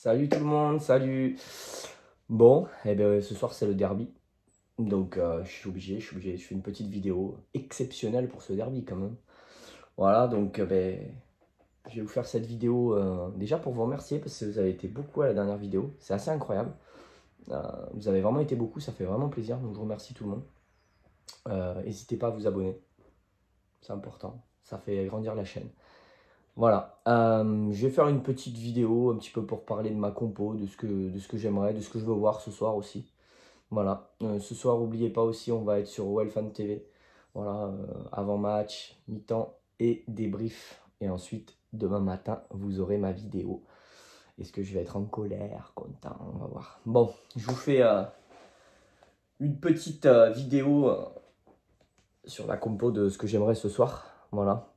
Salut tout le monde, salut. Bon, ce soir c'est le derby. Donc je suis obligé, je fais une petite vidéo exceptionnelle pour ce derby quand même. Voilà, donc je vais vous faire cette vidéo déjà pour vous remercier parce que vous avez été beaucoup à la dernière vidéo. C'est assez incroyable. Vous avez vraiment été beaucoup, ça fait vraiment plaisir. Donc je vous remercie tout le monde. N'hésitez pas à vous abonner, c'est important. Ça fait grandir la chaîne. Voilà, je vais faire une petite vidéo un petit peu pour parler de ma compo, de ce que j'aimerais, de ce que je veux voir ce soir aussi. Voilà, ce soir, n'oubliez pas aussi, on va être sur Wellfan TV. Voilà, avant-match, mi-temps et débrief. Et ensuite, demain matin, vous aurez ma vidéo. Est-ce que je vais être en colère, content? On va voir. Bon, je vous fais une petite vidéo sur la compo de ce que j'aimerais ce soir. Voilà.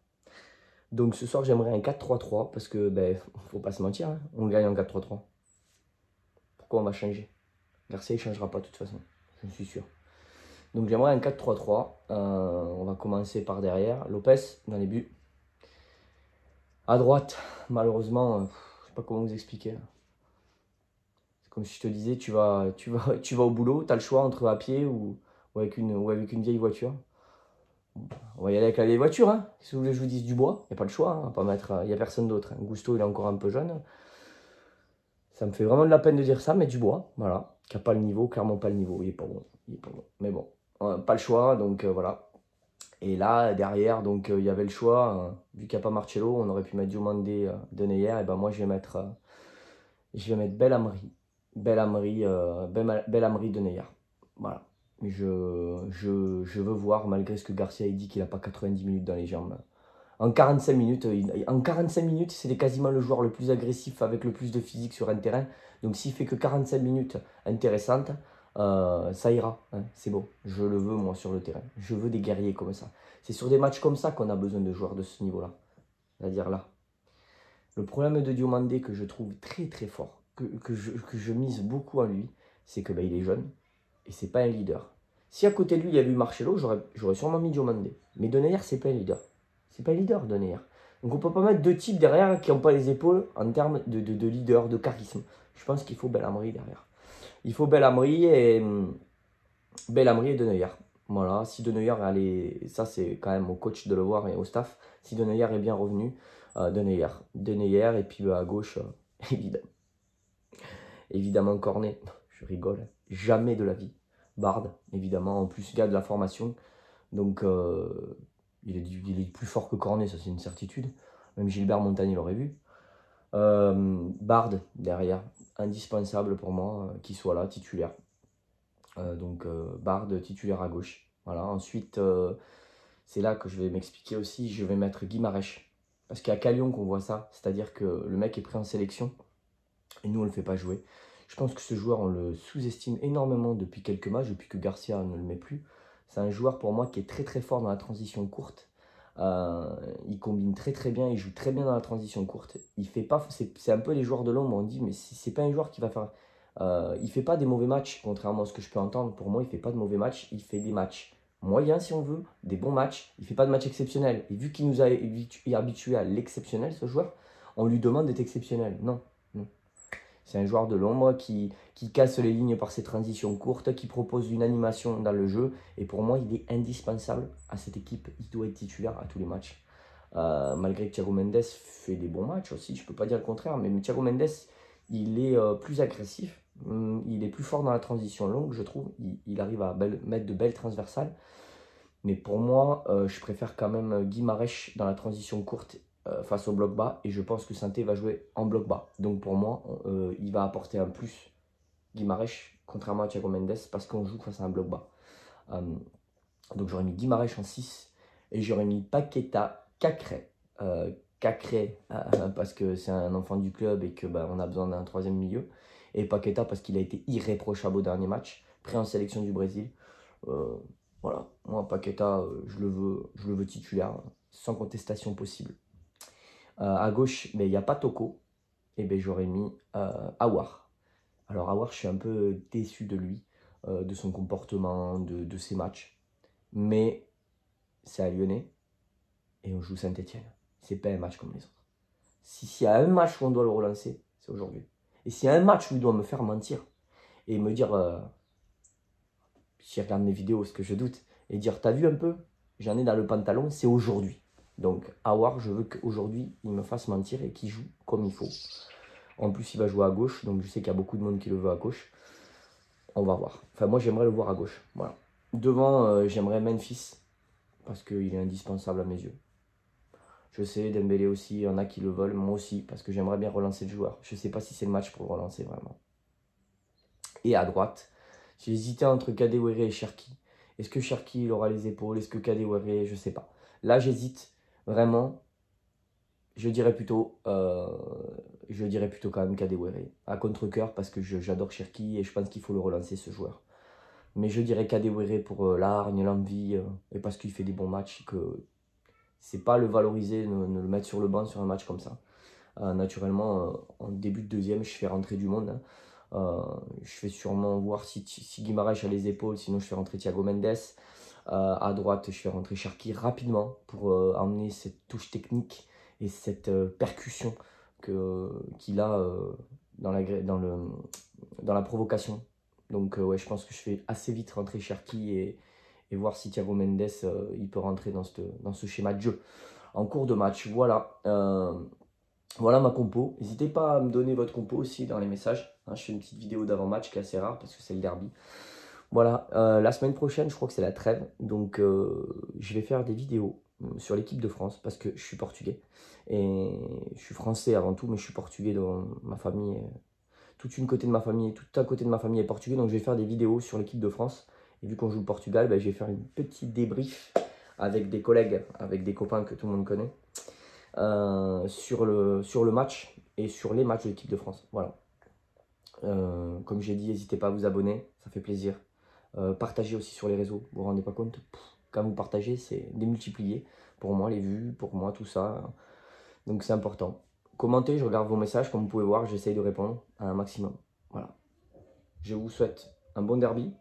Donc ce soir, j'aimerais un 4-3-3 parce que, faut pas se mentir, hein, on gagne en 4-3-3. Pourquoi on va changer? Garcia, il changera pas de toute façon, je suis sûr. Donc j'aimerais un 4-3-3. On va commencer par derrière. Lopez dans les buts. À droite, malheureusement, je sais pas comment vous expliquer. C'est comme si je te disais, tu vas au boulot, tu as le choix entre à pied ou avec une vieille voiture. On va y aller avec la vieille voiture, hein. Si vous voulez que je vous dise du bois, il n'y a pas le choix, hein. Pas mettre, il n'y a personne d'autre, hein. Gusto, il est encore un peu jeune. Ça me fait vraiment de la peine de dire ça, mais du bois, voilà. Qui n'a pas le niveau, clairement pas le niveau. Il est pas bon. Il est pas bon. Mais bon, pas le choix, donc voilà. Et là, derrière, donc il y avait le choix. Vu qu'il n'y a pas Marcelo, on aurait pu mettre Diomandé de Neuer. Et ben moi, je vais mettre Belhamri. Belhamri de Neuer. Voilà. Je veux voir, malgré ce que Garcia a dit qu'il n'a pas 90 minutes dans les jambes. En 45 minutes, c'était quasiment le joueur le plus agressif avec le plus de physique sur un terrain. Donc s'il fait que 45 minutes intéressantes, ça ira, hein, c'est bon. Je le veux moi sur le terrain. Je veux des guerriers comme ça. C'est sur des matchs comme ça qu'on a besoin de joueurs de ce niveau-là. C'est-à-dire là. Le problème de Diomandé que je trouve très très fort, que je mise beaucoup en lui, c'est que il est jeune et c'est pas un leader. Si à côté de lui il y avait eu Marcelo, j'aurais sûrement mis Diomandé. Mais Denayer, c'est pas un leader. C'est pas un leader, Denayer. Donc on peut pas mettre deux types derrière qui n'ont pas les épaules en termes de leader, de charisme. Je pense qu'il faut Belhamri derrière. Il faut Belhamri et Denayer. Voilà, si Denayer, ça c'est quand même au coach de le voir et au staff, si Denayer est bien revenu, Denayer et puis à gauche, évidemment, évidemment Cornet, je rigole, jamais de la vie. Bard, évidemment, en plus gars de la formation, donc il est plus fort que Cornet, ça c'est une certitude, même Gilbert Montagny l'aurait vu. Bard derrière, indispensable pour moi qu'il soit là, titulaire. Donc Bard titulaire à gauche. Voilà. Ensuite, c'est là que je vais m'expliquer aussi. Je vais mettre Guimarães. Parce qu'il y a qu'à Lyon qu'on voit ça. C'est-à-dire que le mec est pris en sélection et nous, on ne le fait pas jouer. Je pense que ce joueur, on le sous-estime énormément depuis quelques matchs, depuis que Garcia ne le met plus. C'est un joueur pour moi qui est très très fort dans la transition courte. Il combine très très bien, il joue très bien dans la transition courte. Il fait pas, c'est un peu les joueurs de l'ombre, on dit, mais c'est pas un joueur qui va faire. Il fait pas des mauvais matchs, contrairement à ce que je peux entendre. Pour moi, il fait pas de mauvais matchs, il fait des matchs moyens si on veut, des bons matchs. Il fait pas de matchs exceptionnels. Et vu qu'il nous a habitué à l'exceptionnel, ce joueur, on lui demande d'être exceptionnel. Non, non. C'est un joueur de l'ombre qui casse les lignes par ses transitions courtes, qui propose une animation dans le jeu. Et pour moi, il est indispensable à cette équipe. Il doit être titulaire à tous les matchs. Malgré que Thiago Mendes fait des bons matchs aussi, je ne peux pas dire le contraire. Mais Thiago Mendes, il est plus agressif. Il est plus fort dans la transition longue, je trouve. Il arrive à mettre de belles transversales. Mais pour moi, je préfère quand même Guimarães dans la transition courte face au bloc bas. Et je pense que Santé va jouer en bloc bas. Donc pour moi, il va apporter un plus, Guimarães, contrairement à Thiago Mendes, parce qu'on joue face à un bloc bas. Donc j'aurais mis Guimarães en 6. Et j'aurais mis Paqueta, Cacré. Cacré, parce que c'est un enfant du club et que on a besoin d'un troisième milieu. Et Paqueta parce qu'il a été irréprochable au dernier match, pris en sélection du Brésil. Voilà, moi Paqueta, je le veux titulaire, sans contestation possible. À gauche, mais il n'y a pas Toko, et j'aurais mis Aouar. Alors Aouar, je suis un peu déçu de lui, de son comportement, de ses matchs. Mais c'est à Lyonnais, et on joue Saint-Etienne. C'est pas un match comme les autres. S'il y a un match où on doit le relancer, c'est aujourd'hui. Et s'il y a un match où il doit me faire mentir et me dire, s'il regarde mes vidéos, ce que je doute, et dire, t'as vu un peu, j'en ai dans le pantalon, c'est aujourd'hui. Donc, Aouar, je veux qu'aujourd'hui, il me fasse mentir et qu'il joue comme il faut. En plus, il va jouer à gauche, donc je sais qu'il y a beaucoup de monde qui le veut à gauche. On va voir. Enfin, moi, j'aimerais le voir à gauche. Voilà. Devant, j'aimerais Memphis, parce qu'il est indispensable à mes yeux. Je sais, Dembélé aussi, il y en a qui le veulent, moi aussi, parce que j'aimerais bien relancer le joueur. Je ne sais pas si c'est le match pour le relancer vraiment. Et à droite, j'ai hésité entre Kadewere et Cherki. Est-ce que Cherki il aura les épaules? Est-ce que Kadewere? Je ne sais pas. Là, j'hésite vraiment. Je dirais plutôt quand même Kadewere. À contre-cœur, parce que j'adore Cherki et je pense qu'il faut le relancer, ce joueur. Mais je dirais Kadewere pour l'hargne, l'envie, et parce qu'il fait des bons matchs, que c'est pas le valoriser, ne le mettre sur le banc sur un match comme ça. Naturellement, en début de deuxième, je fais rentrer du monde. Hein. Je vais sûrement voir si Guimaraes a les épaules, sinon je fais rentrer Thiago Mendes. À droite, je fais rentrer Cherki rapidement pour emmener cette touche technique et cette percussion qu'il a dans la provocation. Donc ouais, je pense que je fais assez vite rentrer Cherki et voir si Thiago Mendes il peut rentrer dans ce schéma de jeu. En cours de match, voilà. Voilà ma compo. N'hésitez pas à me donner votre compo aussi dans les messages. Hein, je fais une petite vidéo d'avant-match qui est assez rare parce que c'est le derby. Voilà, la semaine prochaine, je crois que c'est la trêve. Donc, je vais faire des vidéos sur l'équipe de France parce que je suis portugais. Et je suis français avant tout, mais je suis portugais dans ma famille. Toute une côté de ma famille, tout un côté de ma famille est portugais. Donc, je vais faire des vidéos sur l'équipe de France. Et vu qu'on joue le Portugal, ben, je vais faire une petite débrief avec des collègues, avec des copains que tout le monde connaît. Sur le match et sur les matchs de l'équipe de France. Voilà. Comme j'ai dit, n'hésitez pas à vous abonner, ça fait plaisir. Partagez aussi sur les réseaux, vous vous rendez pas compte, quand vous partagez, c'est démultiplié. Pour moi, les vues, pour moi, tout ça. Donc c'est important. Commentez, je regarde vos messages, comme vous pouvez voir, j'essaye de répondre à un maximum. Voilà. Je vous souhaite un bon derby.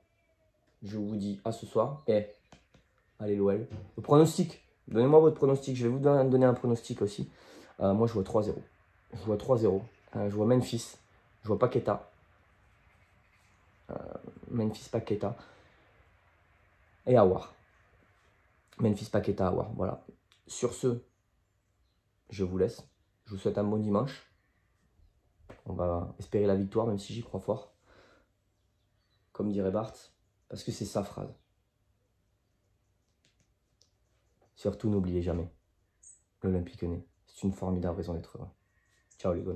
Je vous dis à ce soir. Et allez l'OL. Le pronostic. Donnez-moi votre pronostic. Je vais vous donner un pronostic aussi. Moi, je vois 3-0. Je vois 3-0. Je vois Memphis. Je vois Paqueta. Memphis, Paqueta. Et Aouar. Memphis, Paqueta, Aouar. Voilà. Sur ce, je vous laisse. Je vous souhaite un bon dimanche. On va espérer la victoire, même si j'y crois fort. Comme dirait Bart. Parce que c'est sa phrase. Surtout, n'oubliez jamais. L'Olympique Lyonnais. C'est une formidable raison d'être heureux. Ciao les gars.